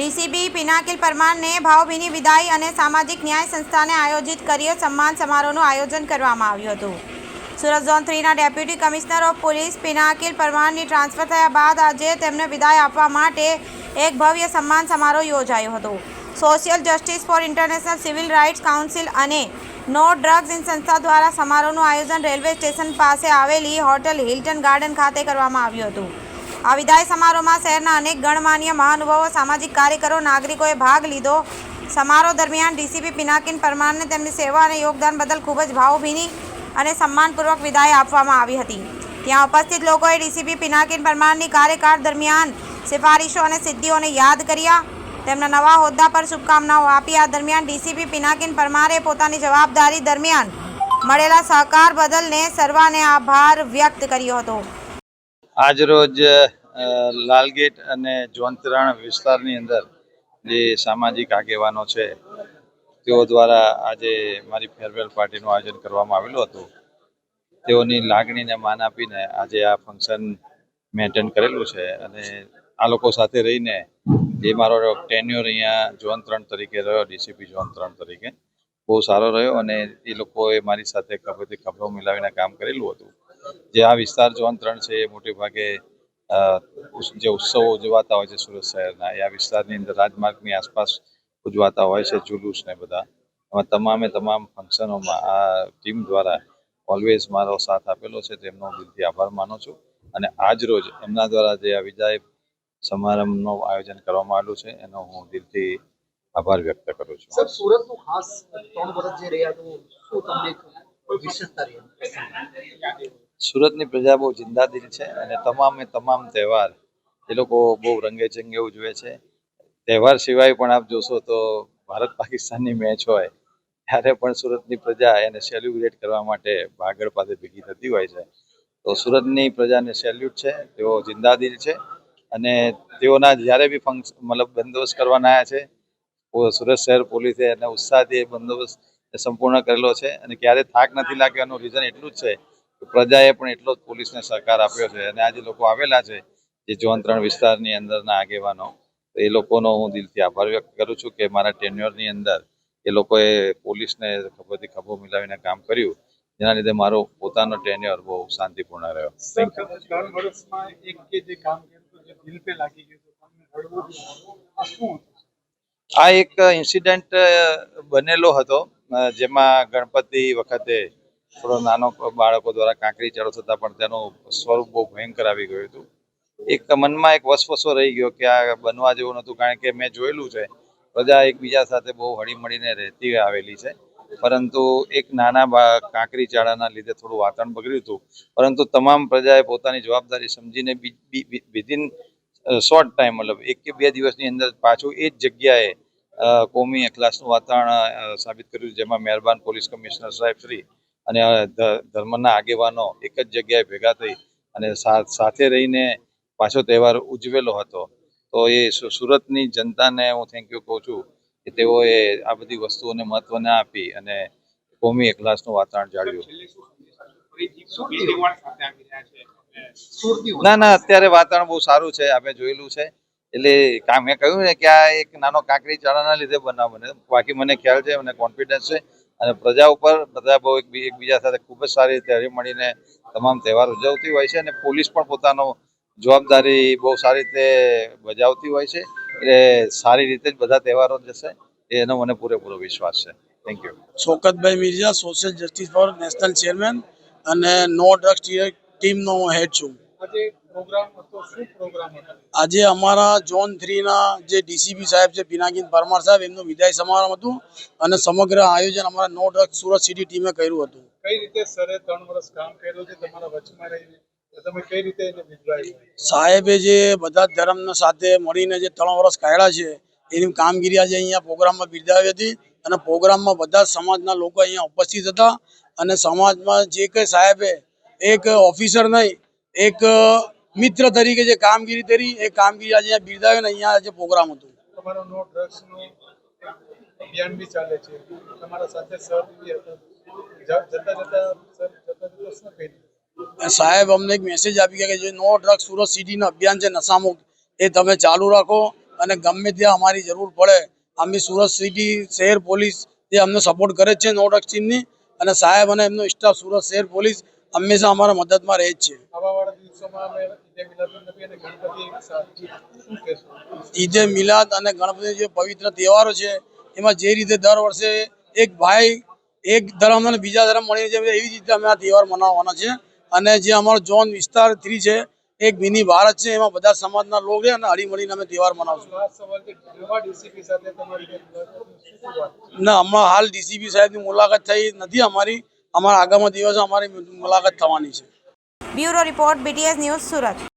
DCP પિનાકિલ પરમારને ભાવભીની વિદાય અને સામાજિક ન્યાય સંસ્થાને આયોજિત કરી સન્માન સમારોહનું આયોજન કરવામાં આવ્યું હતું। સુરત ઝોન 3ના deputy commissioner of police Pinakil પરમારની ટ્રાન્સફર થયા બાદ આજે તેમને વિદાય આપવા માટે એક ભવ્ય સન્માન સમારોહ યોજાયો હતો। Social justice for international civil rights council અને નો ડ્રગ્સ ઇન સંસ્થા દ્વારા સમારોહનું આયોજન રેલવે સ્ટેશન પાસે આવેલી હોટલ હિલ્ટન ગાર્ડન ખાતે કરવામાં આવ્યું હતું। આ વિદાય સમારોહમાં શહેરના અનેક ગણમાન્ય મહાનુભાવો, સામાજિક કાર્યકરો, નાગરિકોએ ભાગ લીધો। સમારોહ દરમિયાન ડીસીપી પિનાકિલ પરમારને તેમની સેવા અને યોગદાન બદલ ખૂબ જ ભાવભીની અને સન્માનપૂર્વક વિદાય આપવામાં આવી હતી। ત્યાં ઉપસ્થિત લોકોએ ડીસીપી પિનાકિલ પરમારની કાર્યકાળ દરમિયાન સિફારિશો અને સિદ્ધિઓને યાદ કર્યા। તેમના નવા હોદ્દા પર શુભકામનાઓ આપી। આ દરમિયાન ડીસીપી પિનાકિલ પરમારે પોતાની જવાબદારી દરમિયાન મળેલા સહકાર બદલને સર્વાને આભાર વ્યક્ત કર્યો હતો। આજરોજ લાલગેટ અને ઝોન 3 વિસ્તારની અંદર જે સામાજિક આગેવાનો છે તેઓ દ્વારા આજે મારી ફેરવેલ પાર્ટીનું આયોજન કરવામાં આવેલું હતું। તેઓની લાગણીને માન આપીને આજે આ ફંક્શન મેં એટેન્ડ કરેલું છે અને આ લોકો સાથે રહીને જે મારો ટેન્યોર અહીંયા ઝોન 3 તરીકે રહ્યો, ડીસીપી ઝોન 3 તરીકે બહુ સારો રહ્યો અને એ લોકોએ મારી સાથે ખભેથી ખભો મિલાવીને કામ કરેલું હતું। જે આ વિસ્તાર ઝોન 3 છે એ મોટે ભાગે જે ઉત્સવો ઉજવાતા હોય છે સુરત શહેરના, એ આ વિસ્તારની અંદર રાજમાર્ગની આસપાસ ઉજવાતા હોય છે, જુલુસ ને બધા, એમાં તમામ ફંક્શનોમાં આ ટીમ દ્વારા ઓલવેઝ મારો સાથ આપેલો છે, તેમનો દિલથી આભાર માનું છું। અને આજ રોજ એમના દ્વારા જે આ વિદાય સમારંભનું આયોજન કરવામાં આવેલું છે એનો હું દિલથી આભાર વ્યક્ત કરું છું। સર, સુરતનું ખાસ 3 વર્ષ જે રહ્યા તો શું તમને વિશેષતા રહી? સુરતની પ્રજા બહુ જિંદાદિલ છે અને તમામ તહેવાર એ લોકો બહુ રંગેચંગે ઉજવે છે। તહેવાર સિવાય પણ આપ જોશો તો ભારત પાકિસ્તાનની મેચ હોય ત્યારે પણ સુરતની પ્રજા એને સેલિબ્રેટ કરવા માટે ભાગળ પાસે ભેગી થતી હોય છે। તો સુરતની પ્રજાને સેલ્યુટ છે, તેઓ જિંદાદિલ છે અને તેઓના જ્યારે બી બંદોબસ્ત કરવાના આવ્યા છે સુરત શહેર પોલીસે એને ઉત્સાહથી બંદોબસ્ત સંપૂર્ણ કરેલો છે અને ક્યારે થાક નથી લાગ્યો એનું રીઝન એટલું જ છે કે પ્રજાએ પણ એટલો જ પોલીસને સહકાર આપ્યો છે। અને આજે લોકો આવેલા છે જે ઝોન 3 વિસ્તારની અંદરના આગેવાનો, એ લોકોનો હું દિલથી આભાર વ્યક્ત કરું છું કે મારા ટેન્યોરની અંદર એ લોકોએ પોલીસને ખભેથી ખભો મિલાવીને કામ કર્યું, જેના લીધે મારો પોતાનો ટેન્યોર બહુ શાંતિપૂર્ણ રહ્યો। Thank you. 3 વર્ષમાં એક કે જે કામ કર્યું જે દિલ પે લાગી ગયું તો તમને હળવું આ એક ઇન્સિડન્ટ બનેલો હતો જેમાં ગણપતિ વખતે થોડો નાનો બાળકો દ્વારા કાંકરી ચાળો થતા પણ તેનું સ્વરૂપ બહુ ભયંકર આવી ગયું હતું। એક મનમાં એક વસવસો રહી ગયો કે આ બનવા જેવું નહોતું, કારણ કે મેં જોયેલું છે પ્રજા એકબીજા સાથે બહુ હળીમળીને રહેતી આવેલી છે, પરંતુ એક નાના કાંકરી ચાળાના લીધે થોડું વાતાવરણ બગડ્યું હતું। પરંતુ તમામ પ્રજાએ પોતાની જવાબદારી સમજીને વિધિન શોર્ટ ટાઈમ, મતલબ 1 કે 2 દિવસની અંદર પાછું એ જ જગ્યાએ કોમી અખલાસનું વાતાવરણ સાબિત કર્યું, જેમાં મહેરબાન પોલીસ કમિશનર સાહેબ શ્રી અને ધર્મના આગેવાનો એક જ જગ્યાએ ભેગા થઈ અને સાથે રહીને પાછો તહેવાર ઉજવેલો હતો। તો એ સુરતની જનતાને હું થેન્ક યુ કહું છું કે તેઓએ આ બધી વસ્તુઓને મહત્વ ના આપી અને કોમી અખલાસનું વાતાવરણ જાળવ્યું। ના, અત્યારે વાતાવરણ બહુ સારું છે, આપણે જોયેલું છે। એટલે મેં કહ્યું ને કે આ એક નાનો કાંકરી ચાળાના લીધે બનાવ બને, બાકી મને ખ્યાલ છે, મને કોન્ફિડન્સ છે અને પ્રજા ઉપર બધા બહુ એકબીજા સાથે ખૂબ જ સારી રીતે હળીમળીને તમામ તહેવાર ઉજવતી હોય છે અને પોલીસ પણ પોતાનો જવાબદારી બહુ સારી રીતે બજાવતી હોય છે। એટલે સારી રીતે જ બધા તહેવારો જશે એનો મને પૂરેપૂરો વિશ્વાસ છે। Thank you. શોકતભાઈ Mirza, social justice for national chairman અને નો ડ્રગ્સ ટીમનો હું હેડ છું। આજે અમારા ઝોન 3ના જે ડીસીપી સાહેબ છે પિનાકિલ પરમાર સાહેબ, એમનું વિદાય સમારંભ હતું અને સમગ્ર આયોજન અમારા નો ડ્રગ્સ સુરત સિટી ટીમે કર્યું હતું। કઈ રીતે સરે 3 વર્ષ કામ કર્યું છે તમારા વચમાં રહીને, તમે કઈ રીતે એને બિરદાવ્યું? સાહેબે જે બધા ધર્મના સાથે મળીને જે 3 વર્ષ કાઢ્યા છે એની કામગીરી આજે અહીંયા પ્રોગ્રામમાં બિરદાવી હતી અને પ્રોગ્રામમાં બધા સમાજના લોકો અહીંયા ઉપસ્થિત હતા અને સમાજમાં જે કંઈ સાહેબે એક ઓફિસર નહીં, એક મિત્ર તરીકે જે કામગીરી કરી એ કામગીરી આજે બિરદાવીને અહીંયા આજે પ્રોગ્રામ હતું। તમારો નો ડ્રગ્સનું અભિયાન બી ચાલે છે, તમારા સાથે સર બી હતા, જતા શું કહી સાહેબ અમને એક મેસેજ આપી ગયા કે જે નો ડ્રગ્સ સુરત સિટીનું અભિયાન છે નશામુક્ત, એ તમે ચાલુ રાખો અને ગમે ત્યાં અમારી જરૂર પડે અમે સુરત સિટી શહેર પોલીસ જે અમને સપોર્ટ કરે જ છે નો ડસ્ટિનની, અને સાહેબ અને એમનો સ્ટાફ સુરત શહેર પોલીસ હંમેશા અમારા મદદમાં રહે જ છે. આવા વાળા દિવસોમાં અમે ઈદે મિલાદુન્નબી અને ગણપતિ એક સાથે શું કહેશો? ઈદે મિલાદ અને ગણપતિ જે પવિત્ર તહેવારો છે એમાં જે રીતે દર વર્ષે એક ભાઈ એક ધર્મ અને બીજા ધર્મ મળીને છે એવી રીતે અમે આ તહેવાર મનાવવાના છે. અને જે અમારો ઝોન વિસ્તાર 3 છે એક મિની ભારત છે, એમાં બધા સમાજના લોકો છે અને હળીમળીને અમે તહેવાર મનાવશું. ખાસ સવાલ કે નવા ડીસીપી સાથે તમારી જે મુલાકાતની શું વાત? ના, હમણાં હાલ ડીસીપી સાહેબની મુલાકાત થઈ નથી અમારા આગામી દિવસે અમારી મુલાકાત થવાની છે. Bureau report BTS news Surat.